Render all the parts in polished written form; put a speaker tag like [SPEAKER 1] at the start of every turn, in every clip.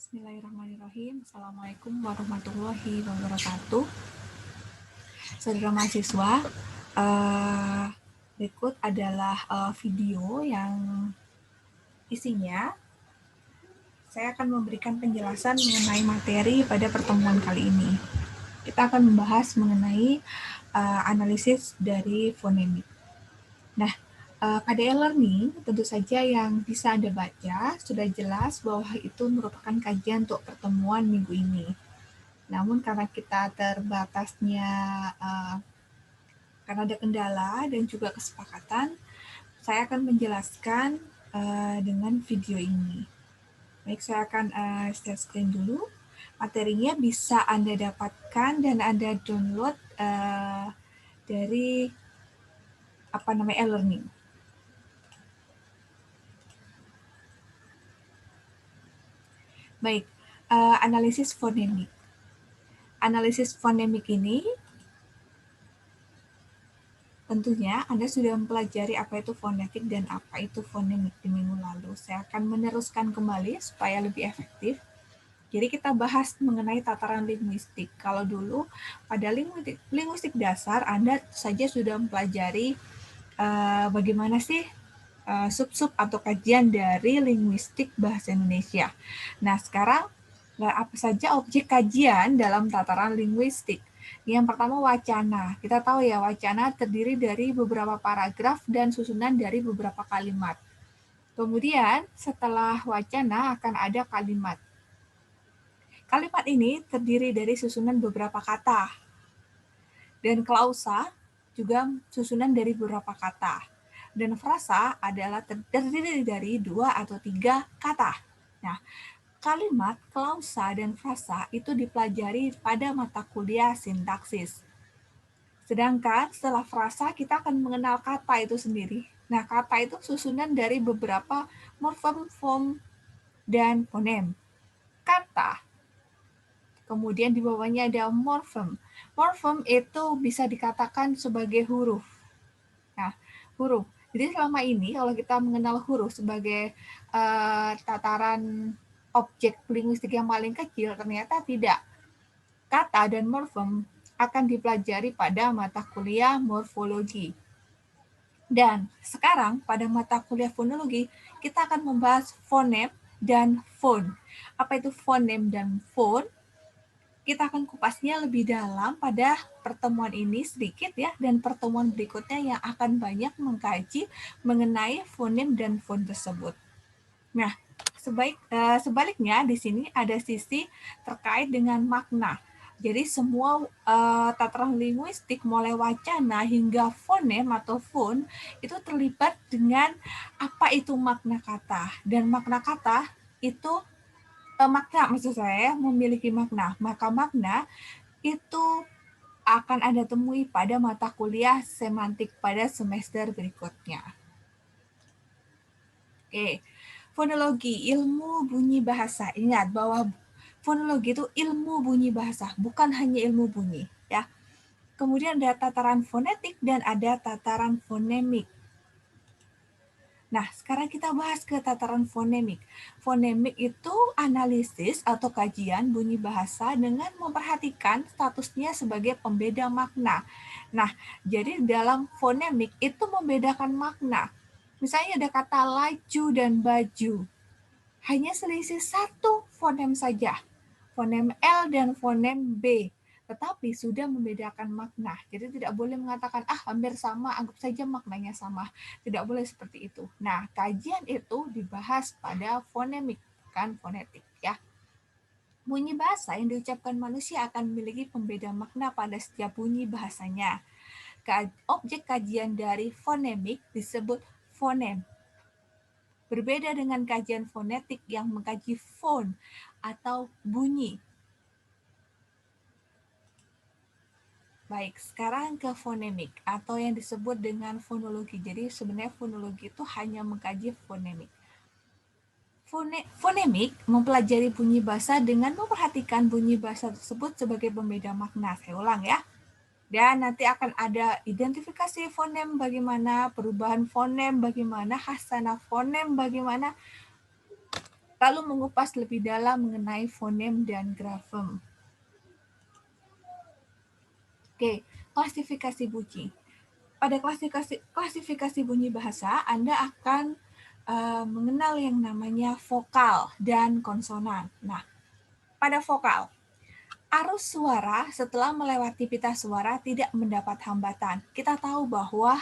[SPEAKER 1] Bismillahirrahmanirrahim. Assalamualaikum warahmatullahi wabarakatuh. Saudara mahasiswa, berikut adalah video yang isinya saya akan memberikan penjelasan mengenai materi pada pertemuan kali ini. Kita akan membahas mengenai analisis dari fonemik. Nah, pada e-learning tentu saja yang bisa Anda baca sudah jelas bahwa itu merupakan kajian untuk pertemuan minggu ini. Namun karena kita terbatasnya, karena ada kendala dan juga kesepakatan, saya akan menjelaskan dengan video ini. Baik, saya akan share screen dulu. Materinya bisa Anda dapatkan dan Anda download dari e-learning. Baik, analisis fonemik. Analisis fonemik ini tentunya Anda sudah mempelajari apa itu fonetik dan apa itu fonemik di minggu lalu. Saya akan meneruskan kembali supaya lebih efektif. Jadi kita bahas mengenai tataran linguistik. Kalau dulu pada linguistik dasar Anda saja sudah mempelajari bagaimana sih sub-sub atau kajian dari linguistik bahasa Indonesia. Nah, sekarang apa saja objek kajian dalam tataran linguistik? Yang pertama wacana. Kita tahu ya, wacana terdiri dari beberapa paragraf dan susunan dari beberapa kalimat. Kemudian setelah wacana akan ada kalimat. Kalimat ini terdiri dari susunan beberapa kata. Dan klausa juga susunan dari beberapa kata. Dan frasa adalah terdiri dari 2 atau 3 kata. Nah, kalimat, klausa, dan frasa itu dipelajari pada mata kuliah sintaksis. Sedangkan setelah frasa kita akan mengenal kata itu sendiri. Nah, kata itu susunan dari beberapa morfem, form, dan fonem. Kata, kemudian di bawahnya ada morfem. Morfem itu bisa dikatakan sebagai huruf. Nah, huruf. Jadi selama ini kalau kita mengenal huruf sebagai tataran objek linguistik yang paling kecil, ternyata tidak. Kata dan morfem akan dipelajari pada mata kuliah morfologi. Dan sekarang pada mata kuliah fonologi, kita akan membahas fonem dan fon. Apa itu fonem dan fon? Kita akan kupasnya lebih dalam pada pertemuan ini sedikit ya, dan pertemuan berikutnya yang akan banyak mengkaji mengenai fonem dan fon tersebut. Nah, sebaliknya di sini ada sisi terkait dengan makna. Jadi semua tataran linguistik mulai wacana hingga fonem atau fon itu terlibat dengan apa itu makna kata. Dan makna kata itu makna maksud saya memiliki makna. Maka makna itu akan Anda temui pada mata kuliah semantik pada semester berikutnya. Oke, fonologi, ilmu bunyi bahasa. Ingat bahwa fonologi itu ilmu bunyi bahasa, bukan hanya ilmu bunyi. Ya. Kemudian ada tataran fonetik dan ada tataran fonemik. Nah, sekarang kita bahas ke tataran fonemik. Fonemik itu analisis atau kajian bunyi bahasa dengan memperhatikan statusnya sebagai pembeda makna. Nah, jadi dalam fonemik itu membedakan makna. Misalnya ada kata laju dan baju. Hanya selisih satu fonem saja, fonem L dan fonem B. Tetapi sudah membedakan makna. Jadi tidak boleh mengatakan, hampir sama, anggap saja maknanya sama. Tidak boleh seperti itu. Nah, kajian itu dibahas pada fonemik, bukan fonetik. Ya. Bunyi bahasa yang diucapkan manusia akan memiliki pembeda makna pada setiap bunyi bahasanya. Objek kajian dari fonemik disebut fonem. Berbeda dengan kajian fonetik yang mengkaji fon atau bunyi. Baik, sekarang ke fonemik atau yang disebut dengan fonologi. Jadi sebenarnya fonologi itu hanya mengkaji fonemik. Fonemik mempelajari bunyi bahasa dengan memperhatikan bunyi bahasa tersebut sebagai pembeda makna. Saya ulang ya. Dan nanti akan ada identifikasi fonem bagaimana, perubahan fonem bagaimana, hasanah fonem bagaimana. lalu mengupas lebih dalam mengenai fonem dan grafem. Oke, klasifikasi bunyi. Pada klasifikasi bunyi bahasa, Anda akan mengenal yang namanya vokal dan konsonan. Nah, pada vokal, arus suara setelah melewati pita suara tidak mendapat hambatan. Kita tahu bahwa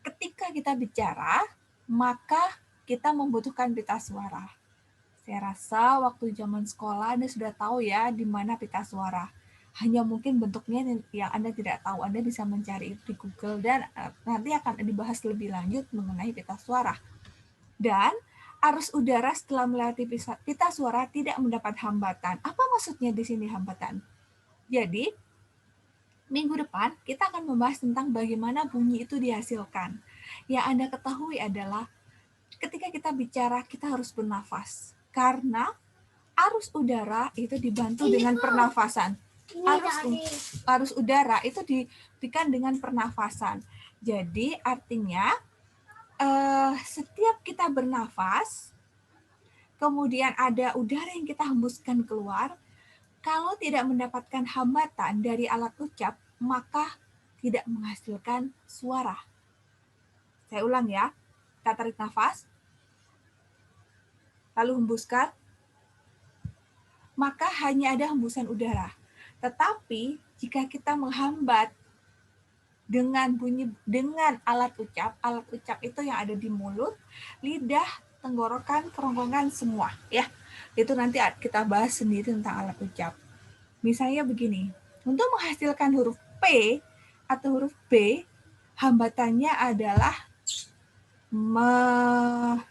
[SPEAKER 1] ketika kita bicara, maka kita membutuhkan pita suara. Saya rasa waktu zaman sekolah Anda sudah tahu ya di mana pita suara. Hanya mungkin bentuknya yang Anda tidak tahu. Anda bisa mencari di Google dan nanti akan dibahas lebih lanjut mengenai pita suara. Dan arus udara setelah melewati pita suara tidak mendapat hambatan. Apa maksudnya di sini hambatan? Jadi, minggu depan kita akan membahas tentang bagaimana bunyi itu dihasilkan. Yang Anda ketahui adalah ketika kita bicara, kita harus bernafas. Karena arus udara itu dibantu dengan pernafasan. Arus udara itu diberikan dengan pernafasan. Jadi artinya setiap kita bernafas, kemudian ada udara yang kita hembuskan keluar, kalau tidak mendapatkan hambatan dari alat ucap, maka tidak menghasilkan suara. Saya ulang ya, kita tarik nafas, lalu hembuskan, maka hanya ada hembusan udara. Tetapi jika kita menghambat dengan alat ucap itu yang ada di mulut, lidah, tenggorokan, kerongkongan semua ya. Itu nanti kita bahas sendiri tentang alat ucap. Misalnya begini, untuk menghasilkan huruf P atau huruf B, hambatannya adalah merekatnya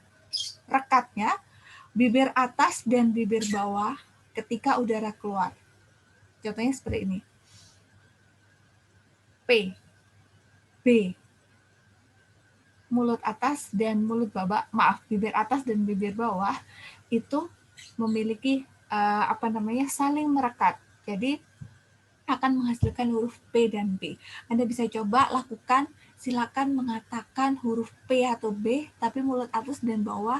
[SPEAKER 1] bibir atas dan bibir bawah ketika udara keluar. Contohnya seperti ini. P, B, mulut atas dan mulut bawah, bibir atas dan bibir bawah itu memiliki saling merekat. Jadi akan menghasilkan huruf P dan B. Anda bisa coba lakukan, silakan mengatakan huruf P atau B, tapi mulut atas dan bawah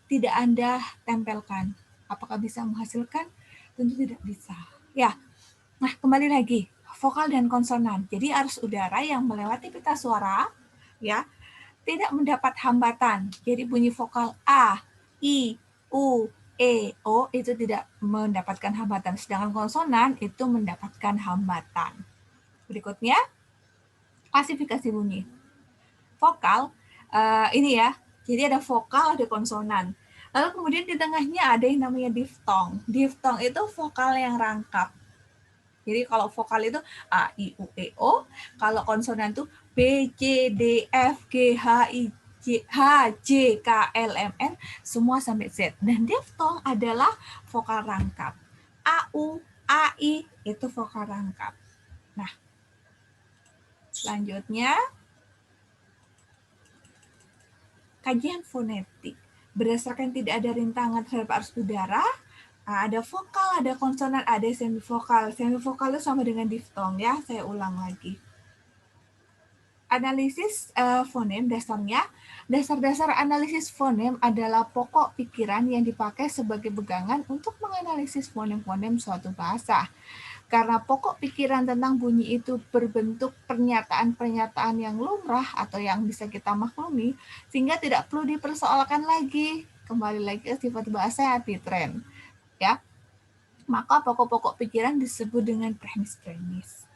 [SPEAKER 1] tidak Anda tempelkan. Apakah bisa menghasilkan? Tentu tidak bisa. Ya, nah kembali lagi, vokal dan konsonan. Jadi arus udara yang melewati pita suara, ya, tidak mendapat hambatan. Jadi bunyi vokal A, I, U, E, O itu tidak mendapatkan hambatan. Sedangkan konsonan itu mendapatkan hambatan. Berikutnya, klasifikasi bunyi. Vokal, ini ya, jadi ada vokal, ada konsonan. Lalu kemudian di tengahnya ada yang namanya diftong. Diftong itu vokal yang rangkap. Jadi kalau vokal itu A, I, U, E, O. Kalau konsonan itu B, C, D, F, G, H, I, H, J, K, L, M, N. Semua sampai Z. Dan diftong adalah vokal rangkap. A, U, A, I itu vokal rangkap. Nah, selanjutnya kajian fonetik. Berdasarkan tidak ada rintangan terhadap arus udara, ada vokal, ada konsonan, ada semivokal. Semivokal itu sama dengan diftong ya, saya ulang lagi. Analisis fonem dasarnya, dasar-dasar analisis fonem adalah pokok pikiran yang dipakai sebagai pegangan untuk menganalisis fonem-fonem suatu bahasa. Karena pokok pikiran tentang bunyi itu berbentuk pernyataan-pernyataan yang lumrah atau yang bisa kita maklumi, sehingga tidak perlu dipersoalkan lagi. Kembali lagi ke sifat bahasa yang ditren. Ya, maka pokok-pokok pikiran disebut dengan premis-premis.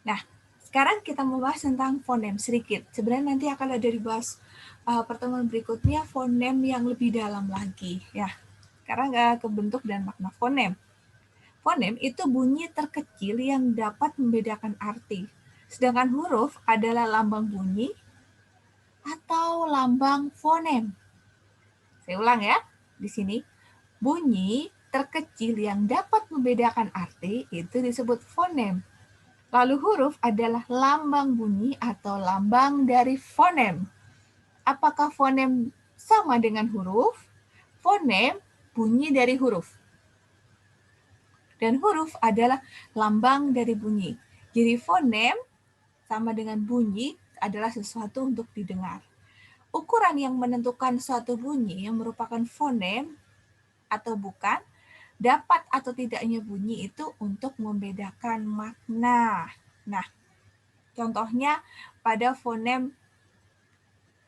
[SPEAKER 1] Nah, sekarang kita membahas tentang fonem sedikit. Sebenarnya nanti akan ada dibahas pertemuan berikutnya fonem yang lebih dalam lagi. Ya, sekarang ke bentuk dan makna fonem. Fonem itu bunyi terkecil yang dapat membedakan arti. Sedangkan huruf adalah lambang bunyi atau lambang fonem. Saya ulang ya, di sini. Bunyi terkecil yang dapat membedakan arti itu disebut fonem. Lalu huruf adalah lambang bunyi atau lambang dari fonem. Apakah fonem sama dengan huruf? Fonem bunyi dari huruf. Dan huruf adalah lambang dari bunyi. Jadi fonem sama dengan bunyi adalah sesuatu untuk didengar. Ukuran yang menentukan suatu bunyi yang merupakan fonem atau bukan, dapat atau tidaknya bunyi itu untuk membedakan makna. Nah, contohnya pada fonem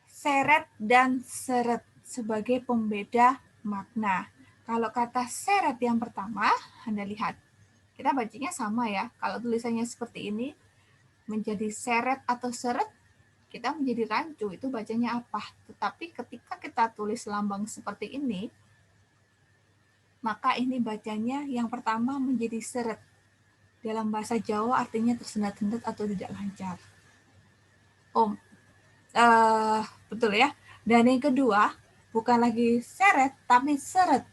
[SPEAKER 1] seret dan seret sebagai pembeda makna. Kalau kata seret yang pertama, Anda lihat, kita bacanya sama ya. Kalau tulisannya seperti ini, menjadi seret atau seret, kita menjadi rancu, itu bacanya apa. Tetapi ketika kita tulis lambang seperti ini, maka ini bacanya yang pertama menjadi seret. Dalam bahasa Jawa artinya tersendat-sendat atau tidak lancar. Betul ya. Dan yang kedua, bukan lagi seret, tapi seret.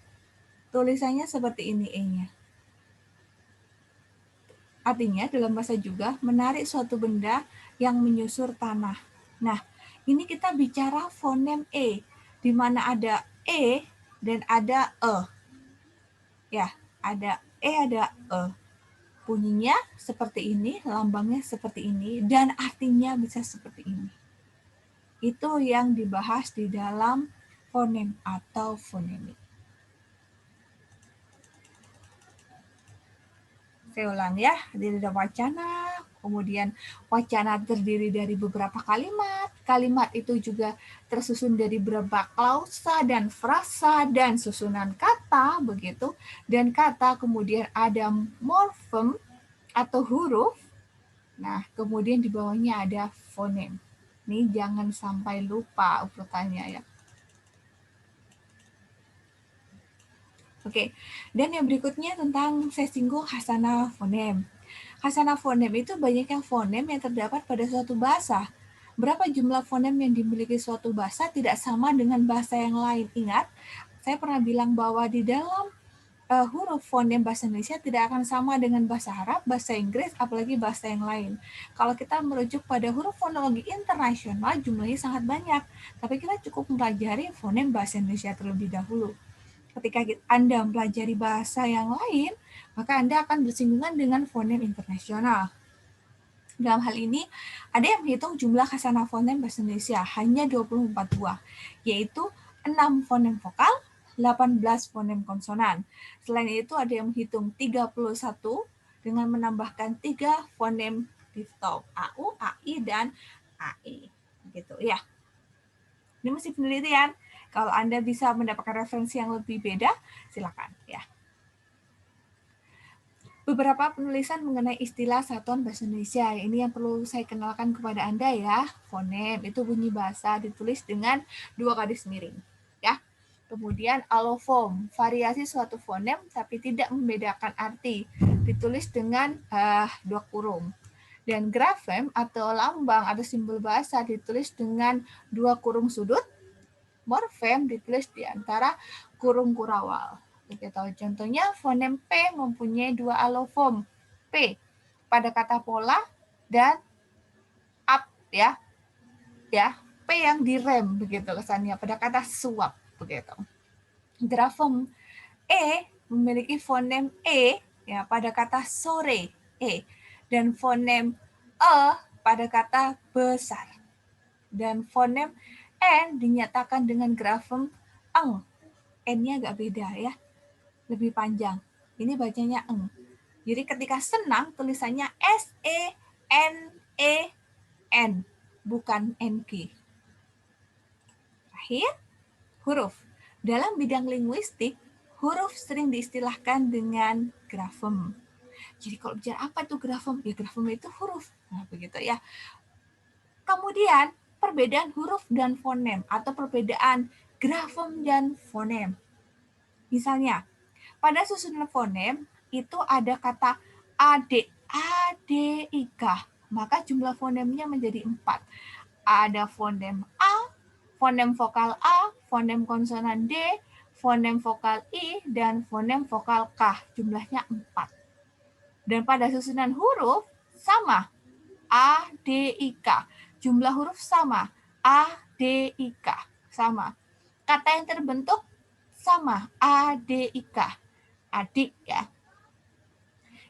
[SPEAKER 1] Tulisannya seperti ini E-nya. Artinya dalam bahasa juga menarik suatu benda yang menyusur tanah. Nah, ini kita bicara fonem E, di mana ada E dan ada E. Ya, ada E, ada E. Bunyinya seperti ini, lambangnya seperti ini, dan artinya bisa seperti ini. Itu yang dibahas di dalam fonem atau fonemik. Saya ulang ya, ada wacana, kemudian wacana terdiri dari beberapa kalimat. Kalimat itu juga tersusun dari beberapa klausa dan frasa dan susunan kata, begitu. Dan kata kemudian ada morfem atau huruf. Nah, kemudian di bawahnya ada fonem. Ini jangan sampai lupa urutannya ya. Oke, dan yang berikutnya tentang saya singgung khasanah fonem. Khasanah fonem itu banyak yang fonem yang terdapat pada suatu bahasa. Berapa jumlah fonem yang dimiliki suatu bahasa tidak sama dengan bahasa yang lain. Ingat, saya pernah bilang bahwa di dalam huruf fonem bahasa Indonesia tidak akan sama dengan bahasa Arab, bahasa Inggris, apalagi bahasa yang lain. Kalau kita merujuk pada huruf fonologi internasional, jumlahnya sangat banyak. Tapi kita cukup mempelajari fonem bahasa Indonesia terlebih dahulu. Ketika Anda mempelajari bahasa yang lain, maka Anda akan bersinggungan dengan fonem internasional. Dalam hal ini, ada yang menghitung jumlah khasanah fonem bahasa Indonesia, hanya 24 buah, yaitu 6 fonem vokal, 18 fonem konsonan. Selain itu, ada yang menghitung 31 dengan menambahkan 3 fonem diftong, AU, AI, dan AE. Gitu ya. Ini masih penelitian. Kalau Anda bisa mendapatkan referensi yang lebih beda, silakan ya. Beberapa penulisan mengenai istilah satuan bahasa Indonesia. Ini yang perlu saya kenalkan kepada Anda ya. Fonem itu bunyi bahasa ditulis dengan 2 garis miring ya. Kemudian alofom, variasi suatu fonem tapi tidak membedakan arti, ditulis dengan 2 kurung. Dan grafem atau lambang atau simbol bahasa ditulis dengan 2 kurung sudut. Morfem ditulis di antara kurung kurawal. Kita tahu contohnya fonem P mempunyai 2 alofom. P pada kata pola dan up ya. Ya, P yang direm begitu kesannya pada kata suap begitu. Grafem E memiliki fonem E ya pada kata sore E dan fonem E pada kata besar. Dan fonem N dinyatakan dengan grafem eng. N-nya agak beda ya, lebih panjang. Ini bacanya eng. Jadi ketika senang tulisannya S-E-N-E-N, bukan N-G. Terakhir, huruf. Dalam bidang linguistik, huruf sering diistilahkan dengan grafem. Jadi kalau bicara apa itu grafem? Ya grafem itu huruf. Nah, begitu ya. Kemudian, perbedaan huruf dan fonem atau perbedaan grafem dan fonem. Misalnya, pada susunan fonem itu ada kata adik, adika, maka jumlah fonemnya menjadi 4. Ada fonem A, fonem vokal A, fonem konsonan D, fonem vokal I, dan fonem vokal K. Jumlahnya 4. Dan pada susunan huruf sama, A, D, I, K. Jumlah huruf sama, A, D, I, K. Sama. Kata yang terbentuk sama, A, D, I, K. Adik ya.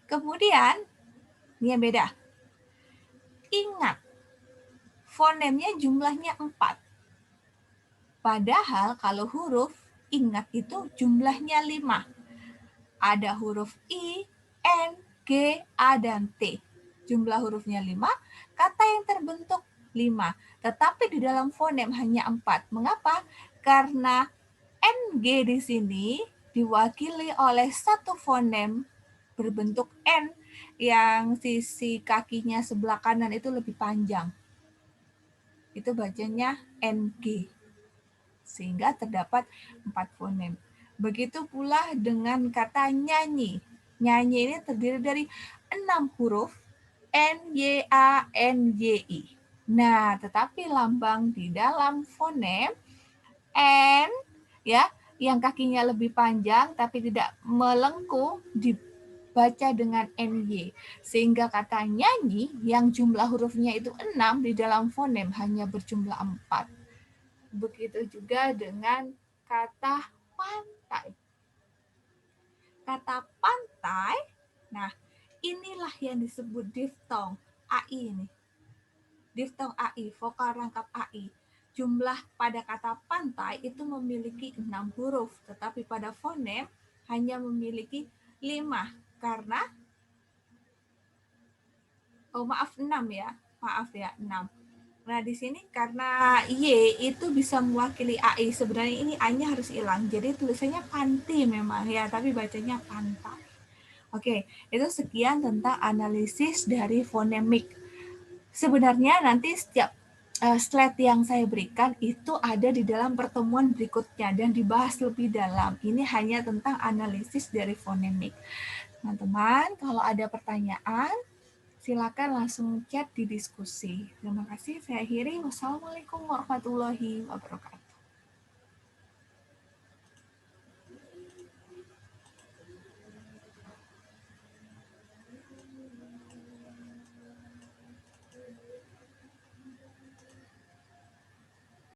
[SPEAKER 1] Kemudian, ini yang beda. Ingat, fonemnya jumlahnya 4. Padahal kalau huruf, ingat itu jumlahnya 5. Ada huruf I, N, G, A, dan T. Jumlah hurufnya 5, kata yang terbentuk 5. Tetapi di dalam fonem hanya 4. Mengapa? Karena NG di sini diwakili oleh satu fonem berbentuk N yang sisi kakinya sebelah kanan itu lebih panjang. Itu bacanya NG. Sehingga terdapat 4 fonem. Begitu pula dengan kata nyanyi. Nyanyi ini terdiri dari 6 huruf N, Y, A, N, Y, I. Nah, tetapi lambang di dalam fonem N ya, yang kakinya lebih panjang tapi tidak melengkung dibaca dengan NY. Sehingga kata nyanyi yang jumlah hurufnya itu 6 di dalam fonem hanya berjumlah 4. Begitu juga dengan kata pantai. Kata pantai, nah inilah yang disebut diftong AI ini. Diftong AI, vokal rangkap AI. Jumlah pada kata pantai itu memiliki 6 huruf, tetapi pada fonem hanya memiliki 5. Karena, 6 ya, maaf ya, 6. Nah, di sini karena Y itu bisa mewakili AI. Sebenarnya ini A-nya harus hilang. Jadi tulisannya panti memang ya, tapi bacanya pantai. Oke, itu sekian tentang analisis dari fonemik. Sebenarnya nanti setiap slide yang saya berikan itu ada di dalam pertemuan berikutnya dan dibahas lebih dalam. Ini hanya tentang analisis dari fonemik. Teman-teman, kalau ada pertanyaan, silakan langsung chat di diskusi. Terima kasih, saya akhiri. Wassalamualaikum warahmatullahi wabarakatuh.